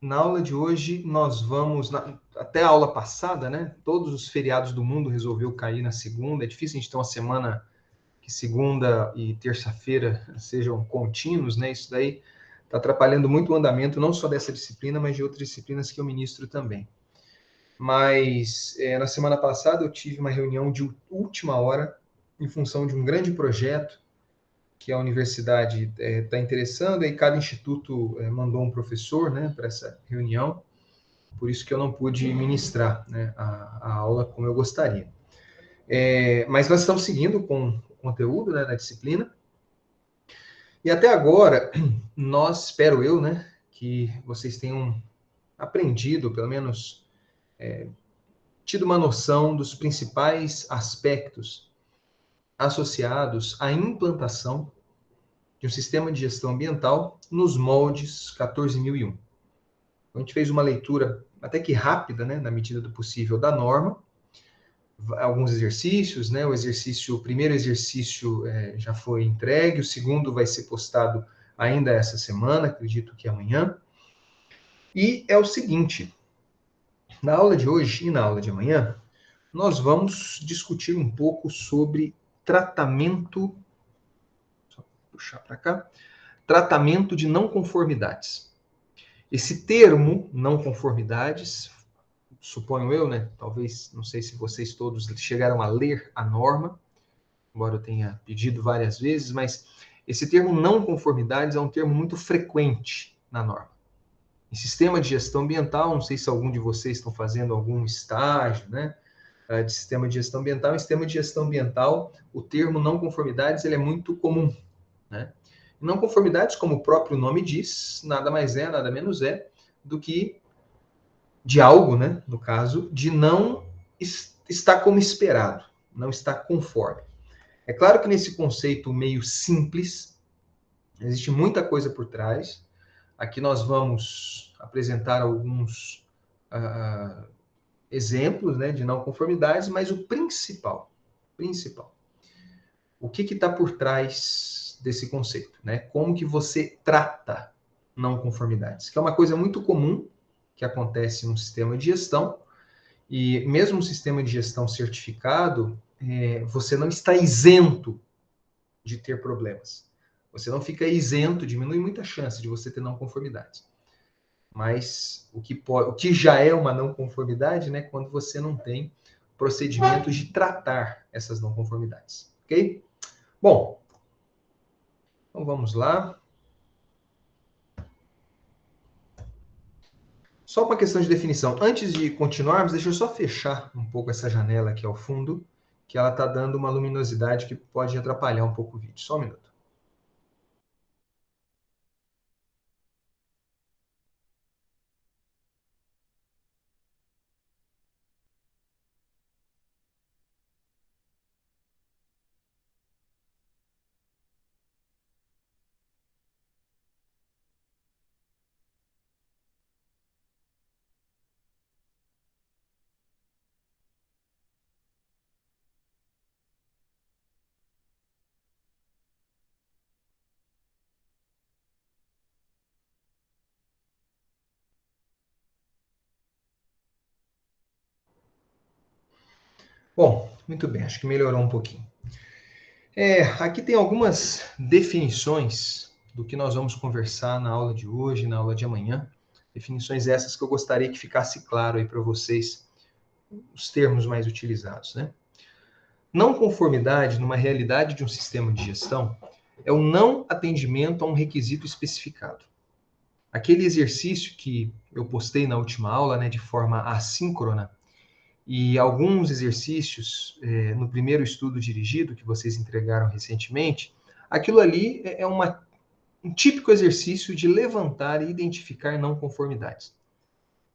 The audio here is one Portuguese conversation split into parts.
na aula de hoje nós vamos, até a aula passada, né? Todos os feriados do mundo resolveu cair na segunda. É difícil a gente ter uma semana que segunda e terça-feira sejam contínuos, né? Isso daí está atrapalhando muito o andamento, não só dessa disciplina, mas de outras disciplinas que eu ministro também. Mas na semana passada eu tive uma reunião de última hora em função de um grande projeto que a universidade está interessando, e cada instituto mandou um professor, né, para essa reunião, por isso que eu não pude ministrar, né, a aula como eu gostaria. Mas nós estamos seguindo com o conteúdo, né, da disciplina, e até agora, nós, espero eu, né, que vocês tenham aprendido, pelo menos tido uma noção dos principais aspectos associados à implantação de um sistema de gestão ambiental nos moldes 14001. A gente fez uma leitura até que rápida, né, na medida do possível, da norma, alguns exercícios, né, o primeiro exercício já foi entregue, o segundo vai ser postado ainda essa semana, acredito que amanhã. E é o seguinte, na aula de hoje e na aula de amanhã, nós vamos discutir um pouco sobre tratamento, só puxar para cá, tratamento de não conformidades. Esse termo, não conformidades, suponho eu, né? Talvez, não sei se vocês todos chegaram a ler a norma, embora eu tenha pedido várias vezes, mas esse termo não conformidades é um termo muito frequente na norma. Em sistema de gestão ambiental, não sei se algum de vocês estão fazendo algum estágio, né? De sistema de gestão ambiental. Em sistema de gestão ambiental, o termo não conformidades ele é muito comum, né? Não conformidades, como o próprio nome diz, nada mais é, nada menos é, do que de algo, né, no caso, de não estar como esperado, não estar conforme. É claro que nesse conceito meio simples, existe muita coisa por trás. Aqui nós vamos apresentar alguns exemplos, né, de não conformidades, mas o principal, o que está por trás desse conceito, né? Como que você trata não conformidades, que é uma coisa muito comum que acontece num sistema de gestão, e mesmo um sistema de gestão certificado, você não está isento de ter problemas. Você não fica isento, diminui muita chance de você ter não conformidades. Mas o que já é uma não conformidade, né, quando você não tem procedimentos de tratar essas não conformidades, ok? Bom, então vamos lá. Só uma questão de definição. Antes de continuarmos, deixa eu só fechar um pouco essa janela aqui ao fundo, que ela está dando uma luminosidade que pode atrapalhar um pouco o vídeo. Só um minuto. Bom, muito bem, acho que melhorou um pouquinho. Aqui tem algumas definições do que nós vamos conversar na aula de hoje, na aula de amanhã. Definições essas que eu gostaria que ficasse claro aí para vocês, os termos mais utilizados, né? Não conformidade numa realidade de um sistema de gestão é o não atendimento a um requisito especificado. Aquele exercício que eu postei na última aula, né, de forma assíncrona, e alguns exercícios no primeiro estudo dirigido que vocês entregaram recentemente, aquilo ali é um típico exercício de levantar e identificar não conformidades.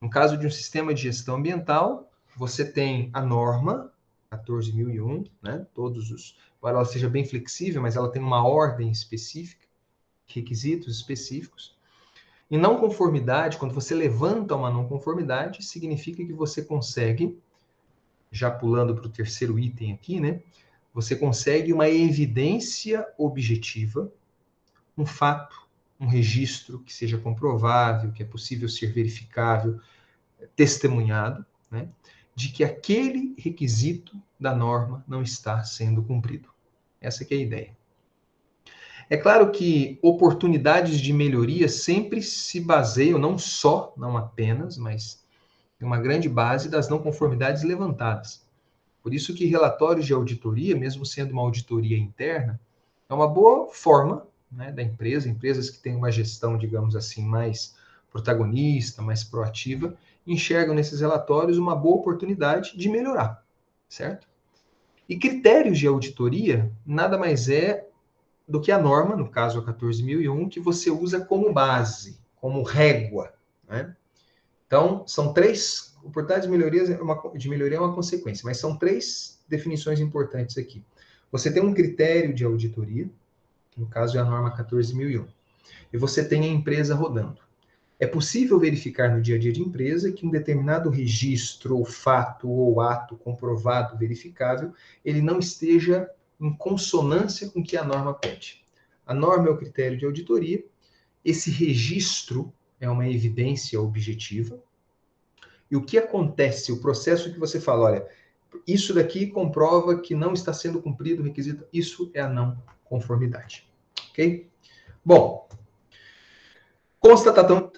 No caso de um sistema de gestão ambiental, você tem a norma 14001, né? Embora ela seja bem flexível, mas ela tem uma ordem específica, requisitos específicos. E não conformidade, quando você levanta uma não conformidade, significa que você consegue, já pulando para o terceiro item aqui, né? Você consegue uma evidência objetiva, um fato, um registro que seja comprovável, que é possível ser verificável, testemunhado, né, de que aquele requisito da norma não está sendo cumprido. Essa que é a ideia. É claro que oportunidades de melhoria sempre se baseiam, não só, não apenas, mas em uma grande base das não conformidades levantadas. Por isso que relatórios de auditoria, mesmo sendo uma auditoria interna, é uma boa forma, né, da empresa, empresas que têm uma gestão, digamos assim, mais protagonista, mais proativa, enxergam nesses relatórios uma boa oportunidade de melhorar, certo? E critérios de auditoria nada mais é do que a norma, no caso a 14.001, que você usa como base, como régua, né? Então, são três oportunidades de melhoria é uma consequência, mas são três definições importantes aqui. Você tem um critério de auditoria, que no caso é a norma 14.001, e você tem a empresa rodando. É possível verificar no dia a dia de empresa que um determinado registro, ou fato, ou ato comprovado, verificável, ele não esteja em consonância com o que a norma pede. A norma é o critério de auditoria, esse registro é uma evidência objetiva, e o que acontece, o processo que você fala, olha, isso daqui comprova que não está sendo cumprido o requisito, isso é a não conformidade. Ok? Bom,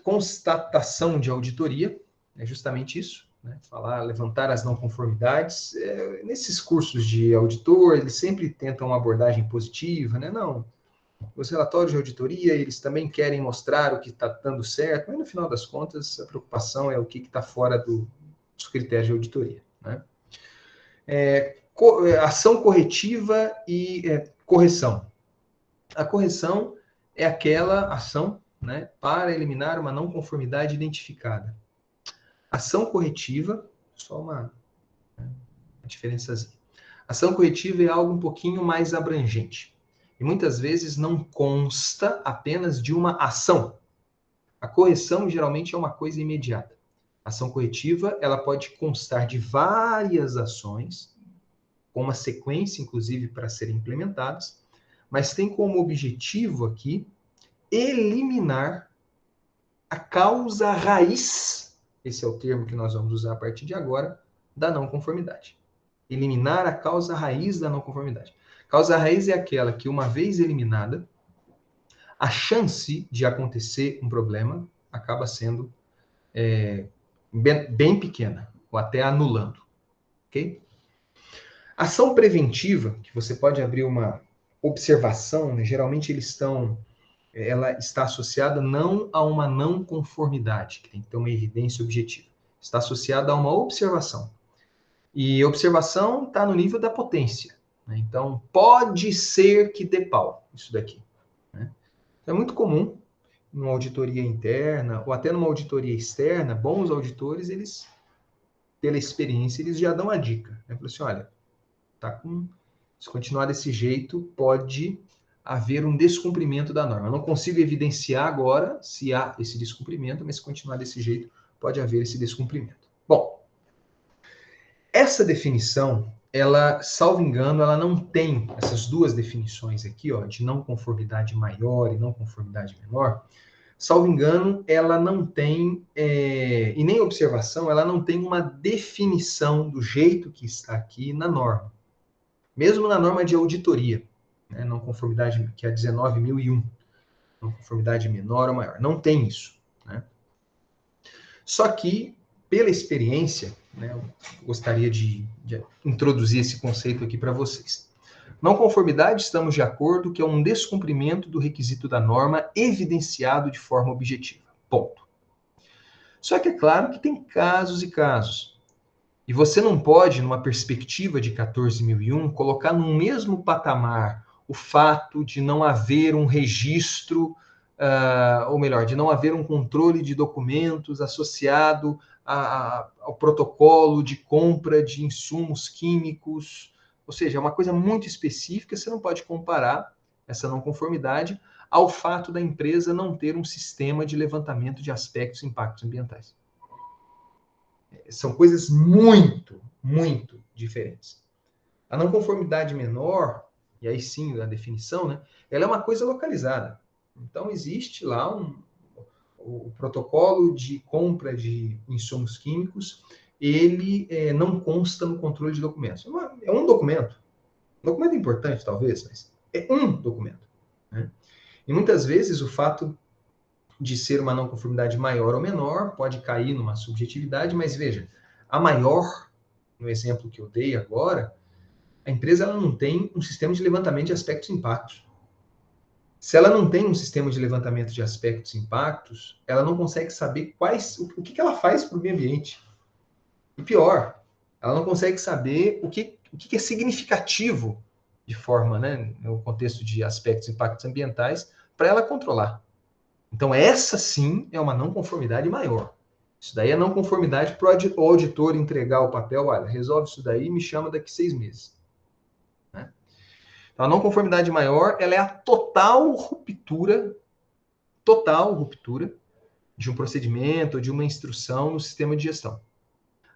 constatação de auditoria é justamente isso, né? Falar, levantar as não conformidades. Nesses cursos de auditor, eles sempre tentam uma abordagem positiva, né? Não, os relatórios de auditoria, eles também querem mostrar o que está dando certo, mas no final das contas, a preocupação é o que está fora dos critérios de auditoria, né? Ação corretiva e correção. A correção é aquela ação, né, para eliminar uma não conformidade identificada. Ação corretiva, só uma diferençazinha. Ação corretiva é algo um pouquinho mais abrangente. E muitas vezes não consta apenas de uma ação. A correção geralmente é uma coisa imediata. A ação corretiva, ela pode constar de várias ações, com uma sequência, inclusive, para serem implementadas, mas tem como objetivo aqui eliminar a causa raiz, esse é o termo que nós vamos usar a partir de agora, da não conformidade. Eliminar a causa raiz da não conformidade. Causa raiz é aquela que, uma vez eliminada, a chance de acontecer um problema acaba sendo bem pequena, ou até anulando. Ok? Ação preventiva, que você pode abrir uma observação, né? Geralmente ela está associada não a uma não conformidade, que tem que ter uma evidência objetiva. Está associada a uma observação. E observação está no nível da potência, né? Então, pode ser que dê pau, isso daqui, né? Então, é muito comum, numa auditoria interna, ou até numa auditoria externa, bons auditores, eles, pela experiência, eles já dão a dica, né? Falam assim, olha, se continuar desse jeito, pode haver um descumprimento da norma. Eu não consigo evidenciar agora se há esse descumprimento, mas se continuar desse jeito, pode haver esse descumprimento. Bom, essa definição, ela, salvo engano, ela não tem essas duas definições aqui, ó, de não conformidade maior e não conformidade menor. Salvo engano, ela não tem, e nem observação, ela não tem uma definição do jeito que está aqui na norma. Mesmo na norma de auditoria, né, não conformidade, que é a 19.001, não conformidade menor ou maior, não tem isso, né? Só que, pela experiência, né, eu gostaria de introduzir esse conceito aqui para vocês. Não conformidade, estamos de acordo que é um descumprimento do requisito da norma evidenciado de forma objetiva. Ponto. Só que é claro que tem casos e casos. E você não pode, numa perspectiva de 14.001, colocar no mesmo patamar o fato de não haver um registro, ou melhor, de não haver um controle de documentos associado ao protocolo de compra de insumos químicos. Ou seja, é uma coisa muito específica, você não pode comparar essa não conformidade ao fato da empresa não ter um sistema de levantamento de aspectos e impactos ambientais. São coisas muito, muito diferentes. A não conformidade menor, e aí sim a definição, né, ela é uma coisa localizada. Então, existe lá o protocolo de compra de insumos químicos, ele não consta no controle de documentos. É um documento. Um documento importante, talvez, mas é um documento. Né? E muitas vezes o fato de ser uma não conformidade maior ou menor pode cair numa subjetividade, mas veja, a maior, no exemplo que eu dei agora, a empresa ela não tem um sistema de levantamento de aspectos e impactos. Se ela não tem um sistema de levantamento de aspectos e impactos, ela não consegue saber o que ela faz para o meio ambiente. E pior, ela não consegue saber o que é significativo de forma, né, no contexto de aspectos e impactos ambientais, para ela controlar. Então, essa sim é uma não conformidade maior. Isso daí é não conformidade para o auditor entregar o papel, olha, resolve isso daí e me chama daqui 6 meses. Né? Então, a não conformidade maior, ela é a total ruptura de um procedimento, de uma instrução no sistema de gestão.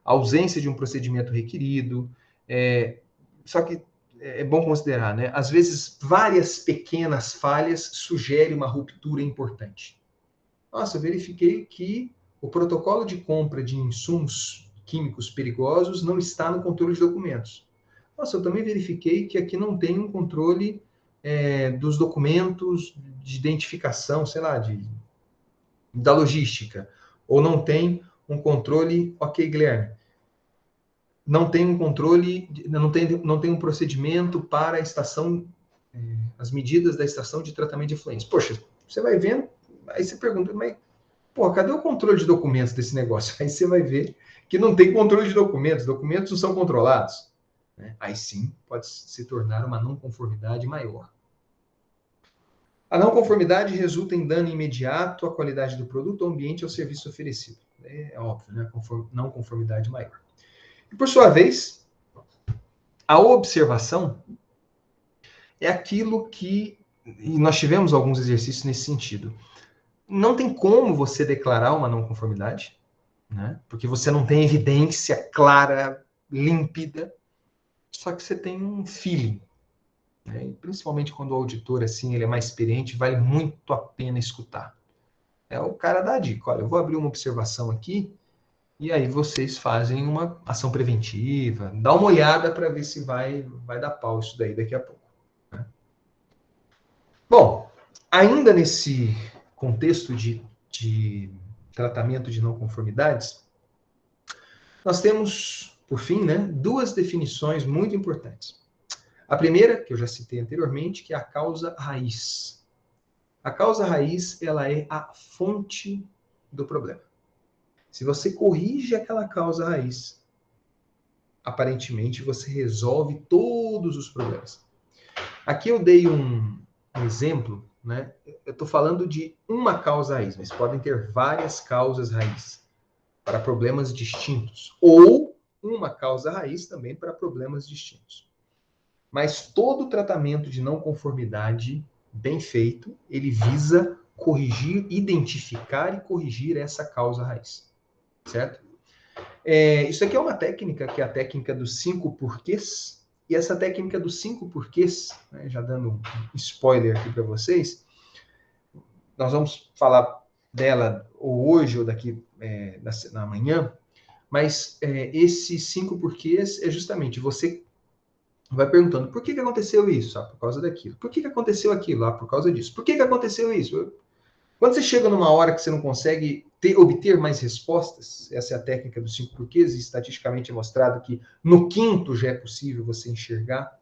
A ausência de um procedimento requerido, só que é bom considerar, né? Às vezes, várias pequenas falhas sugerem uma ruptura importante. Nossa, eu verifiquei que o protocolo de compra de insumos químicos perigosos não está no controle de documentos. Nossa, eu também verifiquei que aqui não tem um controle dos documentos de identificação, sei lá, da logística. Ou não tem um controle, ok, Guilherme, não tem um controle, não tem um procedimento para a estação, as medidas da estação de tratamento de efluentes. Poxa, você vai vendo, aí você pergunta, mas, pô, cadê o controle de documentos desse negócio? Aí você vai ver que não tem controle de documentos não são controlados. Né? Aí sim pode se tornar uma não conformidade maior. A não conformidade resulta em dano imediato à qualidade do produto, ao ambiente ou ao serviço oferecido. É óbvio, né? Não conformidade maior. E por sua vez, a observação é aquilo que, e nós tivemos alguns exercícios nesse sentido. Não tem como você declarar uma não conformidade, né? Porque você não tem evidência clara, límpida, só que você tem um feeling. Né? E principalmente quando o auditor assim, ele é mais experiente, vale muito a pena escutar. É o cara dá a dica, olha, eu vou abrir uma observação aqui, e aí vocês fazem uma ação preventiva, dá uma olhada para ver se vai dar pau isso daí daqui a pouco. Né? Bom, ainda nesse contexto de tratamento de não conformidades, nós temos, por fim, né, duas definições muito importantes. A primeira, que eu já citei anteriormente, que é a causa raiz. A causa raiz, ela é a fonte do problema. Se você corrige aquela causa raiz, aparentemente você resolve todos os problemas. Aqui eu dei um exemplo, né? Eu estou falando de uma causa raiz, mas podem ter várias causas raiz para problemas distintos, ou uma causa raiz também para problemas distintos. Mas todo tratamento de não conformidade bem feito, ele visa corrigir, identificar e corrigir essa causa raiz, certo? Isso aqui é uma técnica, que é a técnica dos 5 porquês, e essa técnica dos 5 porquês, né, já dando um spoiler aqui para vocês, nós vamos falar dela ou hoje ou daqui na manhã, mas esses 5 porquês é justamente você vai perguntando, por que aconteceu isso? Ah, por causa daquilo. Por que aconteceu aquilo? Ah, por causa disso. Por que aconteceu isso? Quando você chega numa hora que você não consegue obter mais respostas, essa é a técnica dos 5 porquês, e estatisticamente é mostrado que no quinto já é possível você enxergar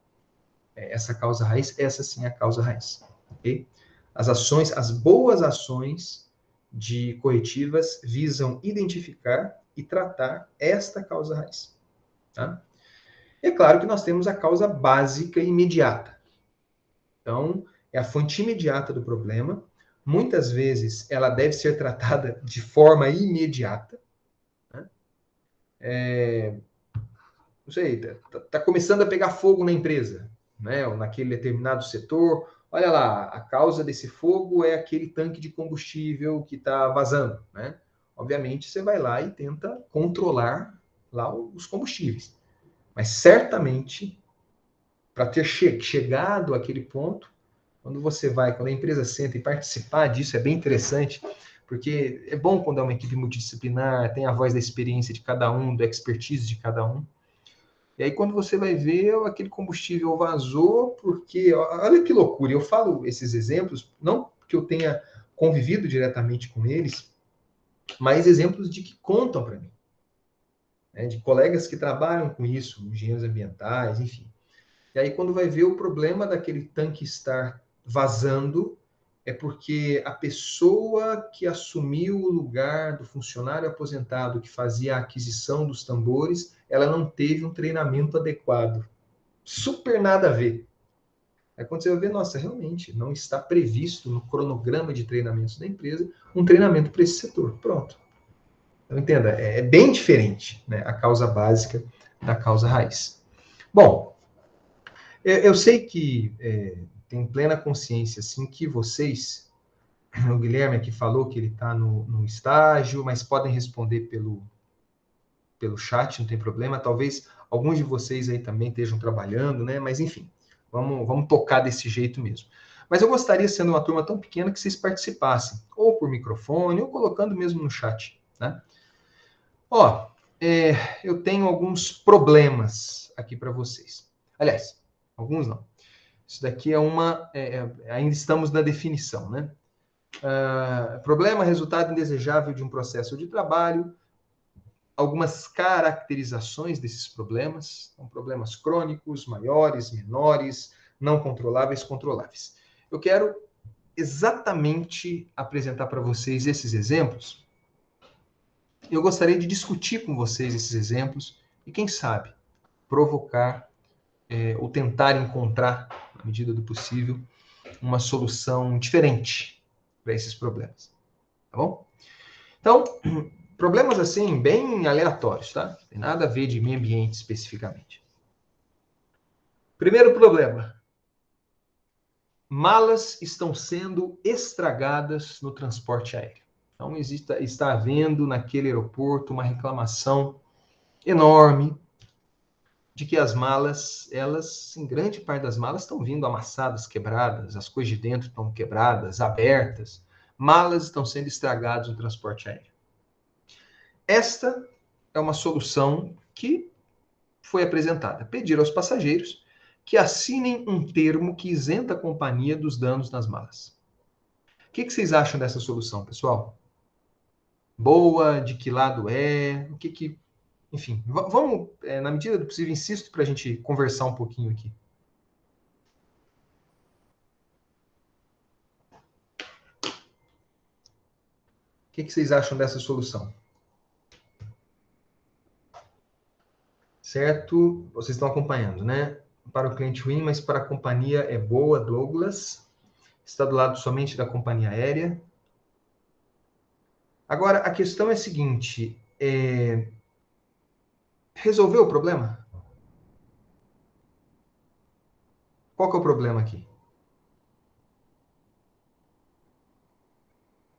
essa causa raiz, essa sim é a causa raiz. Okay? As boas ações de corretivas visam identificar e tratar esta causa raiz. Tá? É claro que nós temos a causa básica e imediata. Então, é a fonte imediata do problema. Muitas vezes, ela deve ser tratada de forma imediata. Né? Não sei, tá começando a pegar fogo na empresa, né? Ou naquele determinado setor. Olha lá, a causa desse fogo é aquele tanque de combustível que está vazando, né? Obviamente, você vai lá e tenta controlar lá os combustíveis. Mas certamente, para ter chegado àquele ponto, quando a empresa senta e participar disso, é bem interessante, porque é bom quando é uma equipe multidisciplinar, tem a voz da experiência de cada um, do expertise de cada um. E aí, quando você vai ver, aquele combustível vazou, porque, olha que loucura, eu falo esses exemplos, não que eu tenha convivido diretamente com eles, mas exemplos de que contam para mim, né? De colegas que trabalham com isso, engenheiros ambientais, enfim. E aí, quando vai ver o problema daquele tanque estar vazando, é porque a pessoa que assumiu o lugar do funcionário aposentado que fazia a aquisição dos tambores, ela não teve um treinamento adequado. Super nada a ver. Aí quando você vai ver, nossa, realmente não está previsto no cronograma de treinamentos da empresa um treinamento para esse setor. Pronto. Então, entenda, é bem diferente, né, a causa básica da causa raiz. Bom, eu sei que tem plena consciência, assim, que vocês, o Guilherme aqui falou que ele está no estágio, mas podem responder pelo chat, não tem problema. Talvez alguns de vocês aí também estejam trabalhando, né? Mas enfim, vamos tocar desse jeito mesmo. Mas eu gostaria, sendo uma turma tão pequena, que vocês participassem, ou por microfone, ou colocando mesmo no chat, né? Ó, eu tenho alguns problemas aqui para vocês. Aliás, alguns não. Isso daqui é ainda estamos na definição, né? Problema, resultado indesejável de um processo de trabalho, algumas caracterizações desses problemas, são problemas crônicos, maiores, menores, não controláveis, controláveis. Eu quero exatamente apresentar para vocês esses exemplos. Eu gostaria de discutir com vocês esses exemplos e, quem sabe, provocar ou tentar encontrar, na medida do possível, uma solução diferente para esses problemas. Tá bom? Então, problemas assim, bem aleatórios, tá? Não tem nada a ver de meio ambiente especificamente. Primeiro problema. Malas estão sendo estragadas no transporte aéreo. Então, está havendo naquele aeroporto uma reclamação enorme de que as malas, elas, em grande parte das malas, estão vindo amassadas, quebradas, as coisas de dentro estão quebradas, abertas. Malas estão sendo estragadas no transporte aéreo. Esta é uma solução que foi apresentada. Pedir aos passageiros que assinem um termo que isenta a companhia dos danos nas malas. O que vocês acham dessa solução, pessoal? Boa? De que lado é? Enfim, vamos, na medida do possível, insisto para a gente conversar um pouquinho aqui. O que vocês acham dessa solução? Certo? Vocês estão acompanhando, né? Para o cliente ruim, mas para a companhia é boa, Douglas. Está do lado somente da companhia aérea. Agora, a questão é a seguinte: resolveu o problema? Qual que é o problema aqui?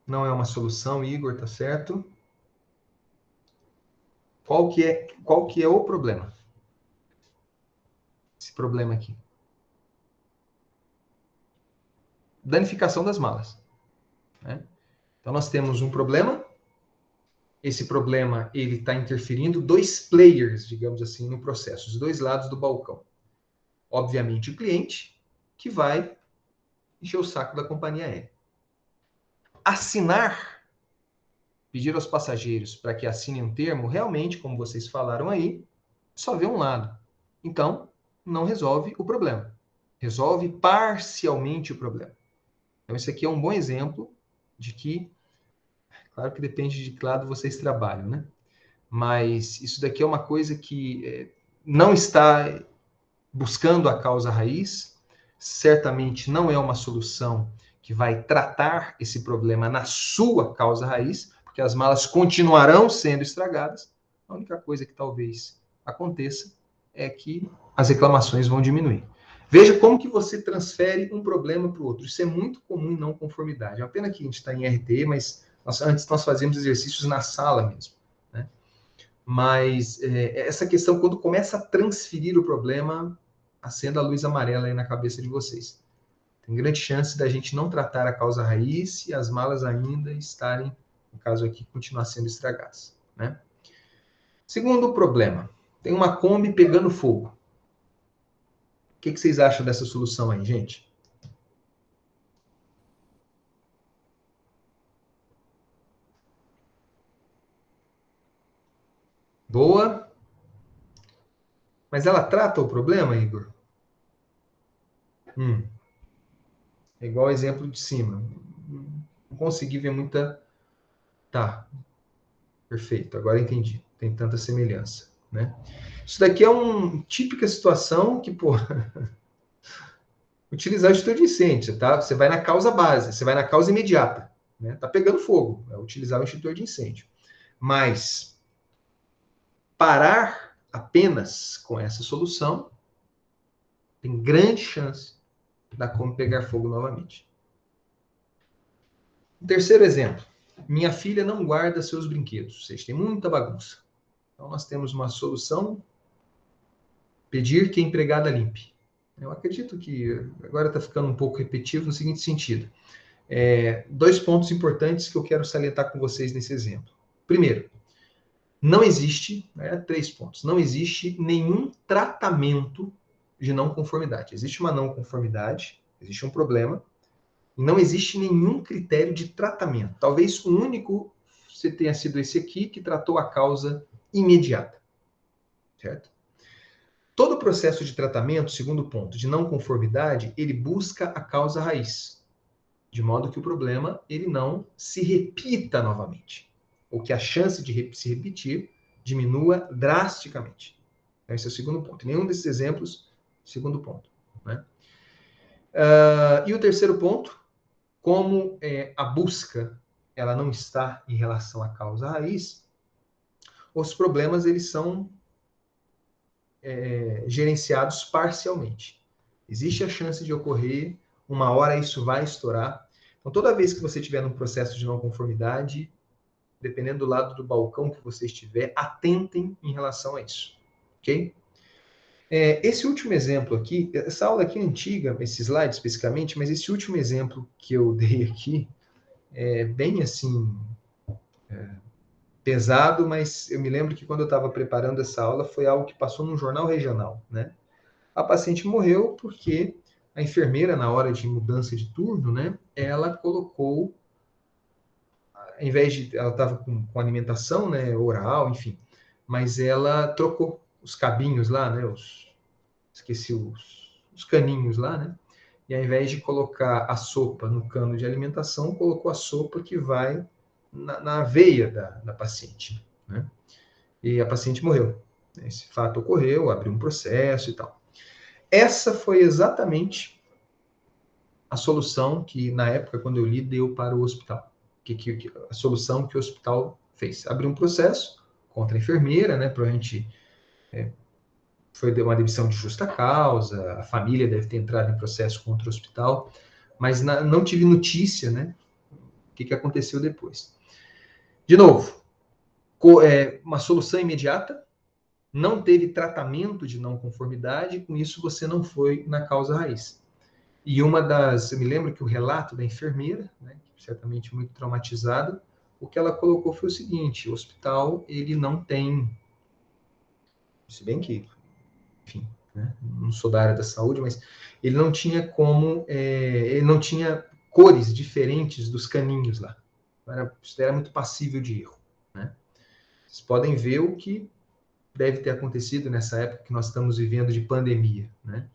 Não é uma solução, Igor, tá certo? Qual que é o problema? Esse problema aqui. Danificação das malas, né? Então, nós temos um problema. Esse problema, ele está interferindo dois players, digamos assim, no processo, os dois lados do balcão. Obviamente, o cliente, que vai encher o saco da companhia aérea. Assinar, pedir aos passageiros para que assinem um termo, realmente, como vocês falaram aí, só vê um lado. Então, não resolve o problema. Resolve parcialmente o problema. Então, esse aqui é um bom exemplo de que, claro que depende de que lado vocês trabalham, né? Mas isso daqui é uma coisa que não está buscando a causa raiz, certamente não é uma solução que vai tratar esse problema na sua causa raiz, porque as malas continuarão sendo estragadas. A única coisa que talvez aconteça é que as reclamações vão diminuir. Veja como que você transfere um problema para o outro. Isso é muito comum em não conformidade. É uma pena que a gente está em RT, mas antes nós fazíamos exercícios na sala mesmo, né? Mas essa questão, quando começa a transferir o problema, acenda a luz amarela aí na cabeça de vocês. Tem grande chance da gente não tratar a causa raiz e as malas ainda estarem, no caso aqui, continuar sendo estragadas, né? Segundo problema, tem uma Kombi pegando fogo. O que vocês acham dessa solução aí, gente? Boa. Mas ela trata o problema, Igor? É igual o exemplo de cima. Não consegui ver muita... Tá, perfeito. Agora entendi. Tem tanta semelhança, né? Isso daqui é uma típica situação que, pô... Utilizar o extintor de incêndio, tá? Você vai na causa base, você vai na causa imediata, né? Tá pegando fogo, é utilizar o extintor de incêndio. Mas parar apenas com essa solução tem grande chance da Kombi pegar fogo novamente. Um terceiro exemplo. Minha filha não guarda seus brinquedos, ou seja, tem muita bagunça. Então nós temos uma solução, pedir que a empregada limpe. Eu acredito que agora está ficando um pouco repetitivo no seguinte sentido. Dois pontos importantes que eu quero salientar com vocês nesse exemplo. Primeiro, não existe, 3 pontos, não existe nenhum tratamento de não conformidade. Existe uma não conformidade, existe um problema, e não existe nenhum critério de tratamento. Talvez o único tenha sido esse aqui, que tratou a causa imediata. Certo? Todo o processo de tratamento, segundo ponto, de não conformidade, ele busca a causa raiz, de modo que o problema ele não se repita novamente, ou que a chance de se repetir diminua drasticamente. Então, esse é o segundo ponto. Nenhum desses exemplos, segundo ponto. Né? E o terceiro ponto, como a busca ela não está em relação à causa raiz, os problemas eles são gerenciados parcialmente. Existe a chance de ocorrer, uma hora isso vai estourar. Então, toda vez que você estiver num processo de não conformidade, dependendo do lado do balcão que você estiver, atentem em relação a isso. Ok? Esse último exemplo aqui, essa aula aqui é antiga, esse slide especificamente, mas esse último exemplo que eu dei aqui é bem assim, pesado, mas eu me lembro que quando eu estava preparando essa aula foi algo que passou num jornal regional, né? A paciente morreu porque a enfermeira, na hora de mudança de turno, né, ela colocou, ao invés de, ela estava com alimentação, né, oral, enfim, mas ela trocou os cabinhos lá, né, esqueci os caninhos lá, né, e ao invés de colocar a sopa no cano de alimentação, colocou a sopa que vai na veia da paciente, né, e a paciente morreu. Esse fato ocorreu, abriu um processo e tal. Essa foi exatamente a solução que, na época, quando eu li, deu para o hospital. A solução que o hospital fez. Abriu um processo contra a enfermeira, né? Provavelmente foi uma demissão de justa causa, a família deve ter entrado em processo contra o hospital, mas não tive notícia, né? O que aconteceu depois. De novo, uma solução imediata, não teve tratamento de não conformidade, com isso você não foi na causa raiz. E eu me lembro que o relato da enfermeira, né, certamente muito traumatizada, o que ela colocou foi o seguinte: o hospital, ele não tem, se bem que, enfim, né, não sou da área da saúde, mas ele não tinha ele não tinha cores diferentes dos caninhos lá. Isso era muito passível de erro, né? Vocês podem ver o que deve ter acontecido nessa época que nós estamos vivendo de pandemia, né?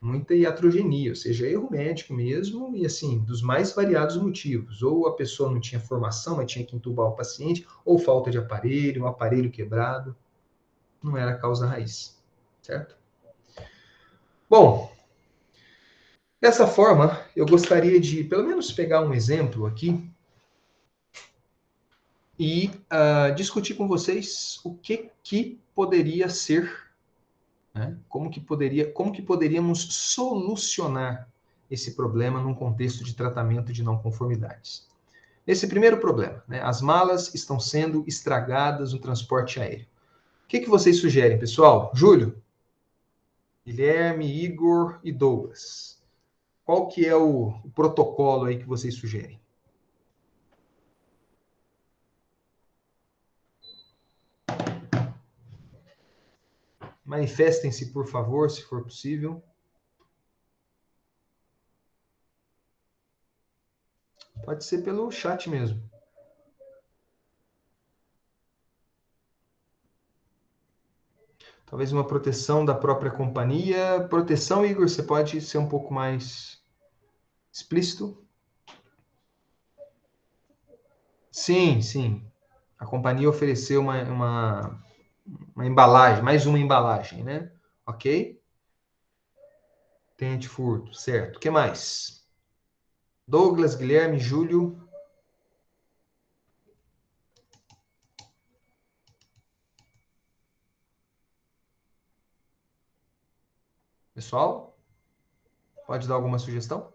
Muita iatrogenia, ou seja, erro médico mesmo, e assim, dos mais variados motivos. Ou a pessoa não tinha formação, mas tinha que entubar o paciente, ou falta de aparelho, um aparelho quebrado. Não era a causa raiz, certo? Bom, dessa forma, eu gostaria de, pelo menos, pegar um exemplo aqui e discutir com vocês o que poderia ser, né? Como que poderíamos solucionar esse problema num contexto de tratamento de não conformidades. Esse primeiro problema, né? As malas estão sendo estragadas no transporte aéreo. O que vocês sugerem, pessoal? Júlio, Guilherme, Igor e Douglas. qual que é o protocolo aí que vocês sugerem? Manifestem-se, por favor, se for possível. Pode ser pelo chat mesmo. Talvez uma proteção da própria companhia. Proteção, Igor, você pode ser um pouco mais explícito? Sim, sim. A companhia ofereceu uma embalagem, mais uma embalagem, né? Ok? Tem antifurto, certo. O que mais? Douglas, Guilherme, Júlio. Pessoal, pode dar alguma sugestão?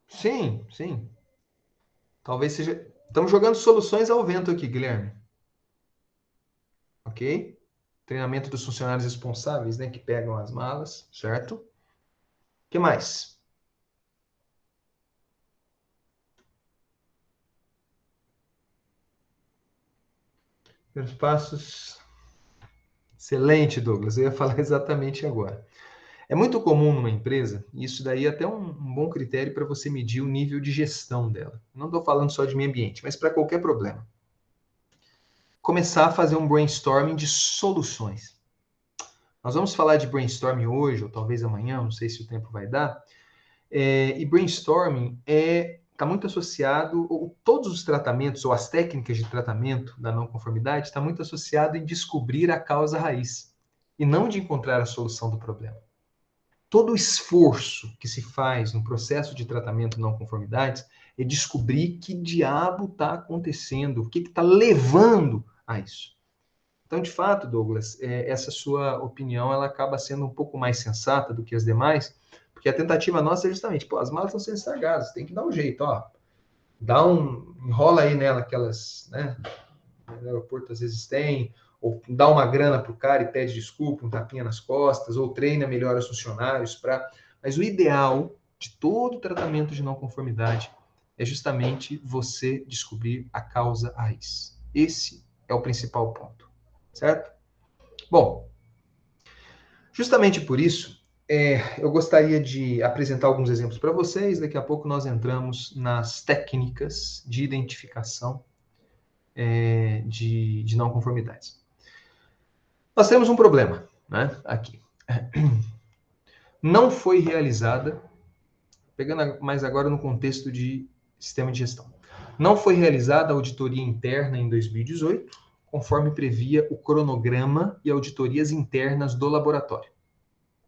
Sim, sim. Talvez seja. Estamos jogando soluções ao vento aqui, Guilherme. Ok? Treinamento dos funcionários responsáveis, né? Que pegam as malas, certo? O que mais? Primeiros passos. Excelente, Douglas. Eu ia falar exatamente agora. É muito comum numa empresa, e isso daí é até um bom critério para você medir o nível de gestão dela. Não estou falando só de meio ambiente, mas para qualquer problema. Começar a fazer um brainstorming de soluções. Nós vamos falar de brainstorming hoje, ou talvez amanhã, não sei se o tempo vai dar. E brainstorming está muito associado, ou todos os tratamentos, ou as técnicas de tratamento da não conformidade, está muito associado em descobrir a causa raiz, e não de encontrar a solução do problema. Todo o esforço que se faz no processo de tratamento não conformidades é descobrir que diabo está acontecendo, o que está levando a isso. Então, de fato, Douglas, essa sua opinião ela acaba sendo um pouco mais sensata do que as demais, porque a tentativa nossa é justamente, pô, as malas estão sendo estragadas, tem que dar um jeito, ó, enrola aí nela aquelas, né, no aeroporto às vezes tem, ou dá uma grana pro cara e pede desculpa, um tapinha nas costas, ou treina melhor os funcionários para. Mas o ideal de todo o tratamento de não conformidade é justamente você descobrir a causa raiz. Esse é o principal ponto, certo? Bom, justamente por isso, eu gostaria de apresentar alguns exemplos para vocês. Daqui a pouco nós entramos nas técnicas de identificação de não conformidades. Nós temos um problema, né? Aqui. Não foi realizada, pegando mais agora no contexto de sistema de gestão, não foi realizada a auditoria interna em 2018, conforme previa o cronograma e auditorias internas do laboratório.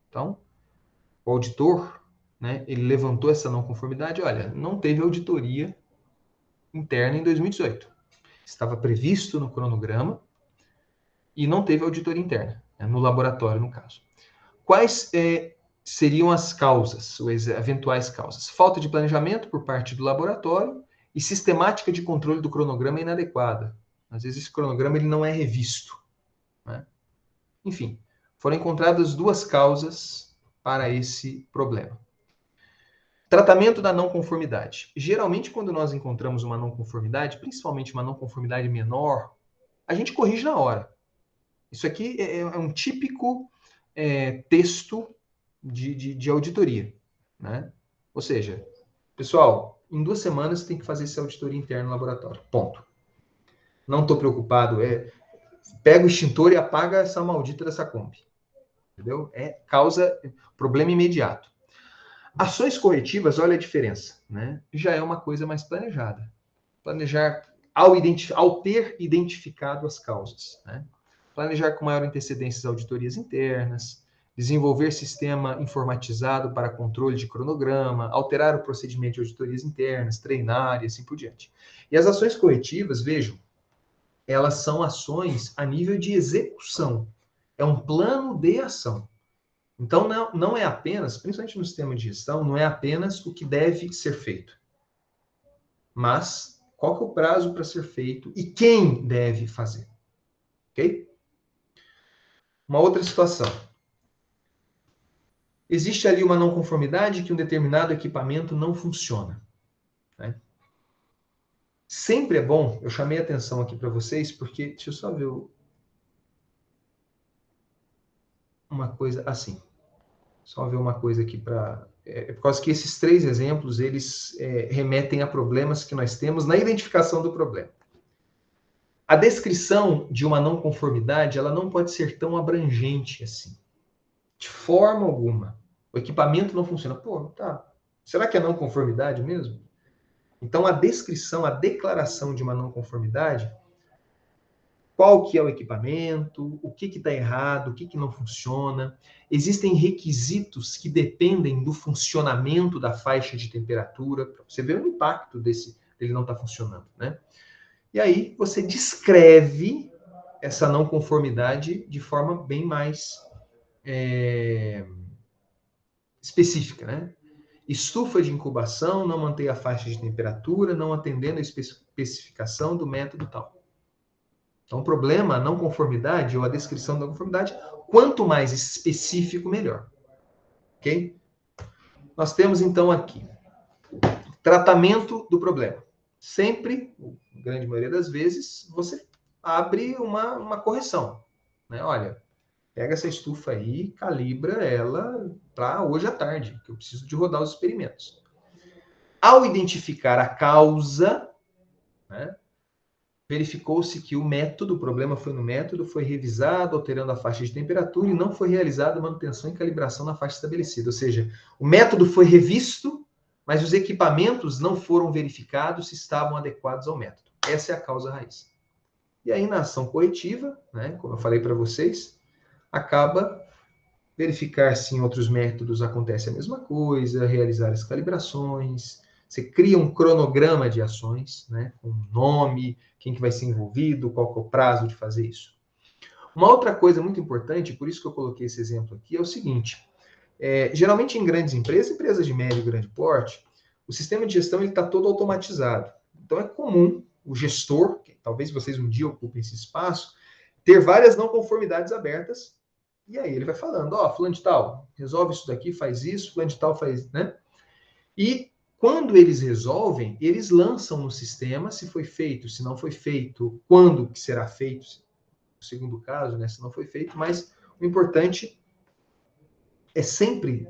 Então, o auditor, né, ele levantou essa não conformidade, olha, não teve auditoria interna em 2018. Estava previsto no cronograma e não teve auditoria interna, né, no laboratório, no caso. Quais seriam as causas, ou as eventuais causas? Falta de planejamento por parte do laboratório e sistemática de controle do cronograma inadequada. Às vezes esse cronograma ele não é revisto, né? Enfim, foram encontradas duas causas para esse problema. Tratamento da não conformidade. Geralmente, quando nós encontramos uma não conformidade, principalmente uma não conformidade menor, a gente corrige na hora. Isso aqui é um típico texto de auditoria, né? Ou seja, pessoal, em 2 semanas tem que fazer essa auditoria interna no laboratório. Ponto. Não estou preocupado. Pega o extintor e apaga essa maldita dessa Kombi. Entendeu? Causa problema imediato. Ações corretivas, olha a diferença, né? Já é uma coisa mais planejada. Planejar ao ter identificado as causas, né? Planejar com maior antecedência as auditorias internas, desenvolver sistema informatizado para controle de cronograma, alterar o procedimento de auditorias internas, treinar e assim por diante. E as ações corretivas, vejam, elas são ações a nível de execução. É um plano de ação. Então, não é apenas, principalmente no sistema de gestão, não é apenas o que deve ser feito, mas Qual que é o prazo para ser feito e quem deve fazer. Ok? Uma outra situação. Existe ali uma não conformidade que um determinado equipamento não funciona. Né? Sempre é bom, eu chamei a atenção aqui para vocês, porque, deixa eu só ver uma coisa assim. Só ver uma coisa aqui para... por causa que esses 3 exemplos, eles remetem a problemas que nós temos na identificação do problema. A descrição de uma não conformidade, ela não pode ser tão abrangente assim. De forma alguma. O equipamento não funciona. Pô, tá. Será que é não conformidade mesmo? Então, a descrição, a declaração de uma não conformidade, qual que é o equipamento, o que está errado, o que não funciona. Existem requisitos que dependem do funcionamento da faixa de temperatura, para você ver o impacto dele não estar funcionando, né? E aí você descreve essa não conformidade de forma bem mais específica, né? Estufa de incubação não mantém a faixa de temperatura, não atendendo a especificação do método tal. Então, o problema, a não conformidade ou a descrição da conformidade, quanto mais específico, melhor. Ok? Nós temos, então, aqui, tratamento do problema. Sempre, na grande maioria das vezes, você abre uma correção. Né? Olha, pega essa estufa aí, calibra ela para hoje à tarde, que eu preciso de rodar os experimentos. Ao identificar a causa, né, verificou-se que o problema foi no método, foi revisado, alterando a faixa de temperatura e não foi realizada manutenção e calibração na faixa estabelecida. Ou seja, o método foi revisto, mas os equipamentos não foram verificados se estavam adequados ao método. Essa é a causa raiz. E aí, na ação corretiva, né, como eu falei para vocês, acaba verificar se em outros métodos acontece a mesma coisa, realizar as calibrações. Você cria um cronograma de ações, né, com nome, quem que vai ser envolvido, qual que é o prazo de fazer isso. Uma outra coisa muito importante, por isso que eu coloquei esse exemplo aqui, é o seguinte. Geralmente em grandes empresas de médio e grande porte, o sistema de gestão está todo automatizado. Então é comum o gestor, que talvez vocês um dia ocupem esse espaço, ter várias não conformidades abertas. E aí ele vai falando, fulano de tal, resolve isso daqui, faz isso, fulano de tal faz, né? E quando eles resolvem, eles lançam no sistema se foi feito, se não foi feito, quando que será feito, no segundo caso, né, se não foi feito, mas o importante é sempre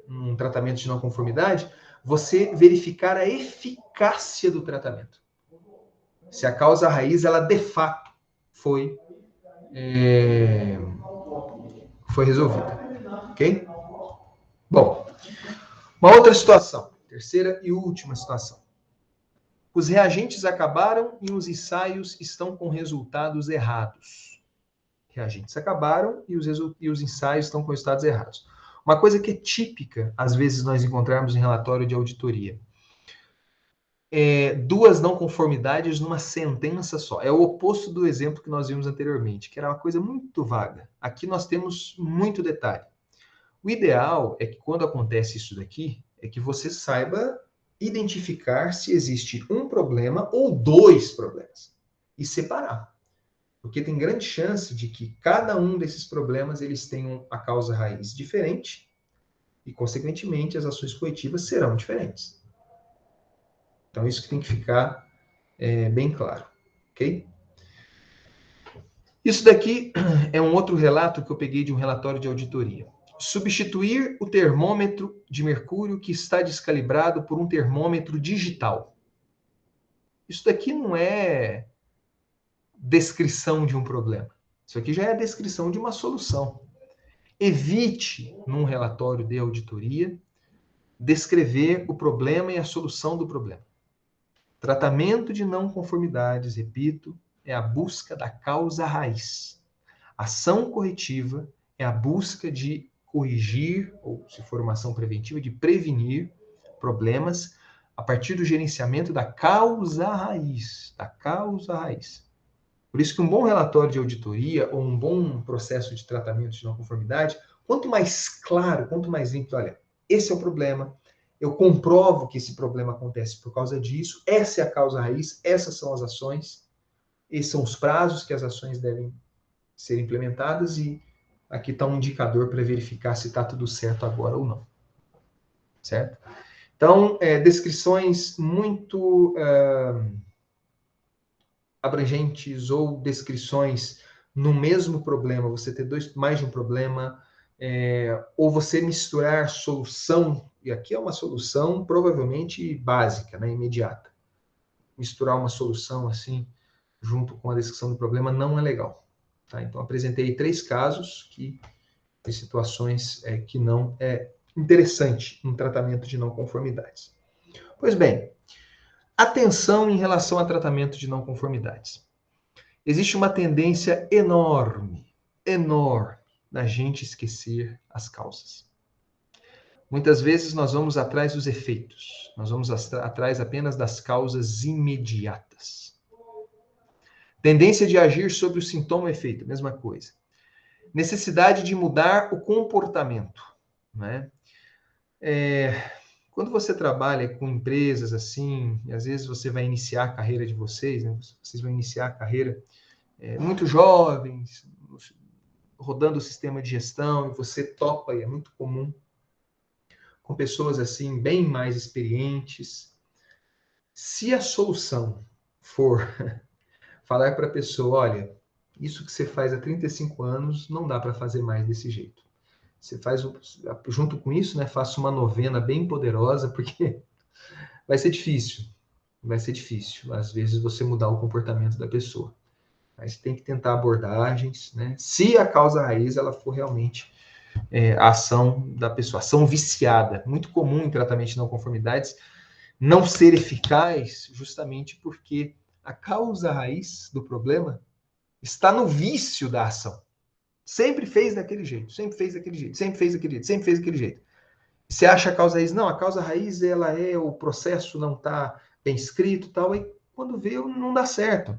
num tratamento de não conformidade, você verificar a eficácia do tratamento. Se a causa raiz, ela de fato foi resolvida, ok? Bom, uma outra situação, terceira e última situação. Os reagentes acabaram e os ensaios estão com resultados errados. Reagentes acabaram e os ensaios estão com resultados errados. Uma coisa que é típica, às vezes, nós encontrarmos em relatório de auditoria. 2 não conformidades numa sentença só. É o oposto do exemplo que nós vimos anteriormente, que era uma coisa muito vaga. Aqui nós temos muito detalhe. O ideal é que quando acontece isso daqui, é que você saiba identificar se existe um problema ou 2 problemas e separar. Porque tem grande chance de que cada um desses problemas eles tenham a causa raiz diferente e, consequentemente, as ações corretivas serão diferentes. Então, isso que tem que ficar bem claro, ok? Isso daqui é um outro relato que eu peguei de um relatório de auditoria. Substituir o termômetro de mercúrio que está descalibrado por um termômetro digital. Isso daqui não é descrição de um problema. Isso aqui já é a descrição de uma solução. Evite, num relatório de auditoria, descrever o problema e a solução do problema. Tratamento de não conformidades, repito, é a busca da causa raiz. Ação corretiva é a busca de corrigir, ou se for uma ação preventiva, de prevenir problemas a partir do gerenciamento da causa raiz. Da causa raiz. Por isso que um bom relatório de auditoria ou um bom processo de tratamento de não conformidade, quanto mais claro, quanto mais limpo, olha, esse é o problema, eu comprovo que esse problema acontece por causa disso, essa é a causa raiz, essas são as ações, esses são os prazos que as ações devem ser implementadas e aqui está um indicador para verificar se está tudo certo agora ou não. Certo? Então, descrições muito abrangentes ou descrições no mesmo problema, você ter mais de um problema, ou você misturar solução, e aqui é uma solução provavelmente básica, né, imediata. Misturar uma solução assim, junto com a descrição do problema, não é legal. Tá? Então, apresentei 3 casos de situações que não é interessante um tratamento de não conformidades. Pois bem, atenção em relação a tratamento de não conformidades. Existe uma tendência enorme da gente esquecer as causas. Muitas vezes nós vamos atrás dos efeitos, nós vamos atrás apenas das causas imediatas. Tendência de agir sobre o sintoma e efeito, mesma coisa. Necessidade de mudar o comportamento, né? Quando você trabalha com empresas assim, e às vezes você vai iniciar a carreira de vocês, né? Vocês vão iniciar a carreira muito jovens, rodando o sistema de gestão, e você topa, e é muito comum, com pessoas assim, bem mais experientes. Se a solução for falar para a pessoa, olha, isso que você faz há 35 anos, não dá para fazer mais desse jeito. Você faz, junto com isso, né, faça uma novena bem poderosa, porque vai ser difícil. Vai ser difícil, às vezes, você mudar o comportamento da pessoa. Mas tem que tentar abordagens, né? Se a causa raiz ela for realmente a ação da pessoa, ação viciada. Muito comum em tratamento de não conformidades não ser eficaz justamente porque a causa raiz do problema está no vício da ação. Sempre fez daquele jeito, sempre fez daquele jeito, sempre fez daquele jeito, sempre fez daquele jeito. Você acha a causa raiz? Não, a causa raiz ela é o processo não está bem escrito, tal, e quando vê não dá certo.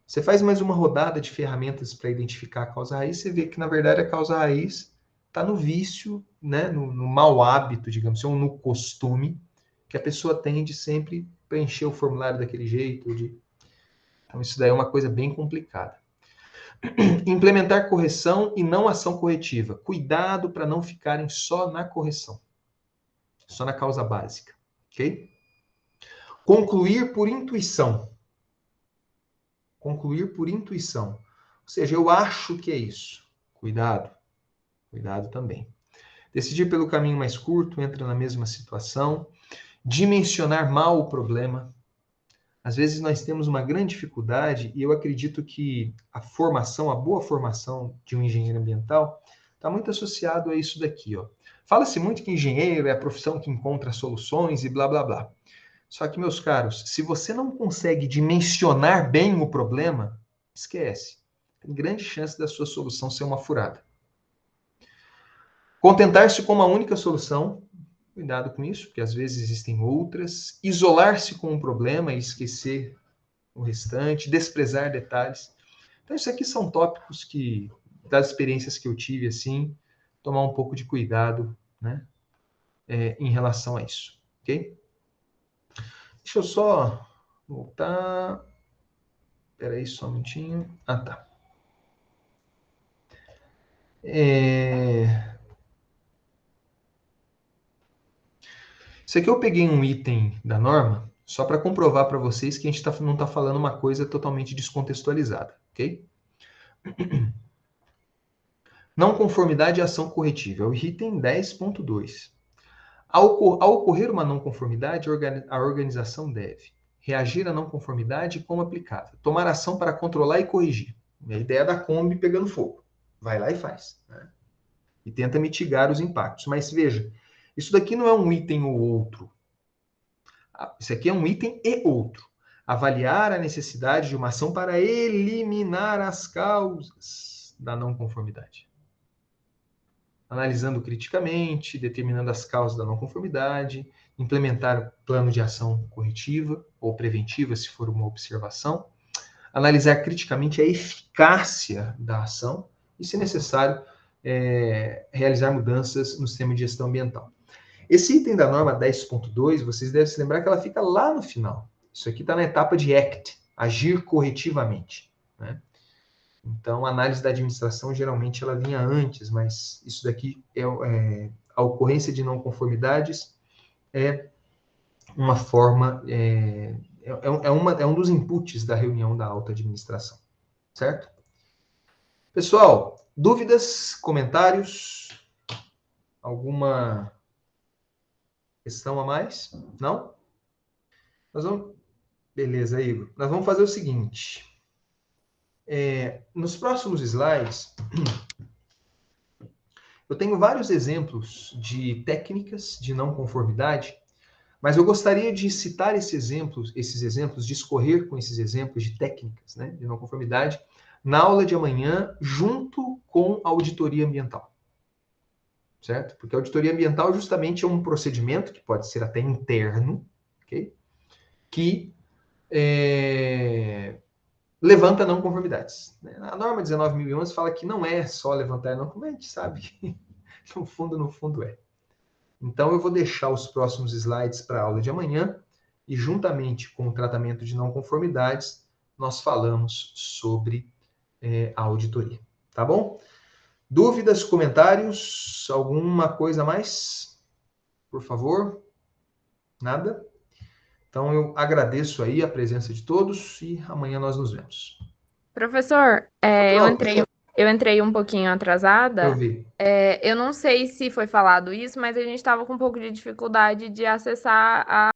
Você faz mais uma rodada de ferramentas para identificar a causa raiz, você vê que na verdade a causa raiz está no vício, né, no mau hábito, digamos assim, ou no costume que a pessoa tem de sempre preencher o formulário daquele jeito. Então isso daí é uma coisa bem complicada. Implementar correção e não ação corretiva. Cuidado para não ficarem só na correção, só na causa básica, ok? Concluir por intuição. Concluir por intuição. Ou seja, eu acho que é isso. Cuidado. Cuidado também. Decidir pelo caminho mais curto, entra na mesma situação. Dimensionar mal o problema. Às vezes nós temos uma grande dificuldade, e eu acredito que a boa formação de um engenheiro ambiental está muito associado a isso daqui, ó. Fala-se muito que engenheiro é a profissão que encontra soluções e blá, blá, blá. Só que, meus caros, se você não consegue dimensionar bem o problema, esquece. Tem grande chance da sua solução ser uma furada. Contentar-se com uma única solução, cuidado com isso, porque às vezes existem outras. Isolar-se com um problema e esquecer o restante, desprezar detalhes. Então, isso aqui são tópicos que, das experiências que eu tive, assim, tomar um pouco de cuidado, né, em relação a isso, ok? Deixa eu só voltar. Espera aí só um minutinho. Ah, tá. Isso aqui eu peguei um item da norma, só para comprovar para vocês que a gente não está falando uma coisa totalmente descontextualizada, ok? Não conformidade e ação corretiva, é o item 10.2. Ao ocorrer uma não conformidade, a organização deve reagir à não conformidade como aplicável, tomar ação para controlar e corrigir. É a ideia da Kombi pegando fogo. Vai lá e faz, né? E tenta mitigar os impactos. Mas veja, isso daqui não é um item ou outro. Isso aqui é um item e outro. Avaliar a necessidade de uma ação para eliminar as causas da não conformidade. Analisando criticamente, determinando as causas da não conformidade, implementar plano de ação corretiva ou preventiva, se for uma observação, analisar criticamente a eficácia da ação e, se necessário, realizar mudanças no sistema de gestão ambiental. Esse item da norma 10.2, vocês devem se lembrar que ela fica lá no final. Isso aqui está na etapa de ACT, agir corretivamente, né? Então, a análise da administração, geralmente, ela vinha antes, mas isso daqui a ocorrência de não conformidades é uma forma, é um dos inputs da reunião da alta administração, certo? Pessoal, dúvidas, comentários, alguma questão a mais? Não? Nós vamos... Beleza, Igor. Nós vamos fazer o seguinte. Nos próximos slides, eu tenho vários exemplos de técnicas de não conformidade, mas eu gostaria de citar esses exemplos, discorrer com esses exemplos de técnicas, né, de não conformidade, na aula de amanhã, junto com a auditoria ambiental. Certo? Porque a auditoria ambiental justamente é um procedimento que pode ser até interno, ok? Que levanta não conformidades. A norma 19.011 fala que não é só levantar não conformidade, a gente sabe que no fundo é. Então eu vou deixar os próximos slides para a aula de amanhã e juntamente com o tratamento de não conformidades, nós falamos sobre a auditoria. Tá bom? Dúvidas, comentários, alguma coisa a mais? Por favor? Nada? Então eu agradeço aí a presença de todos e amanhã nós nos vemos. Professor, eu entrei um pouquinho atrasada. Eu vi. Eu não sei se foi falado isso, mas a gente estava com um pouco de dificuldade de acessar a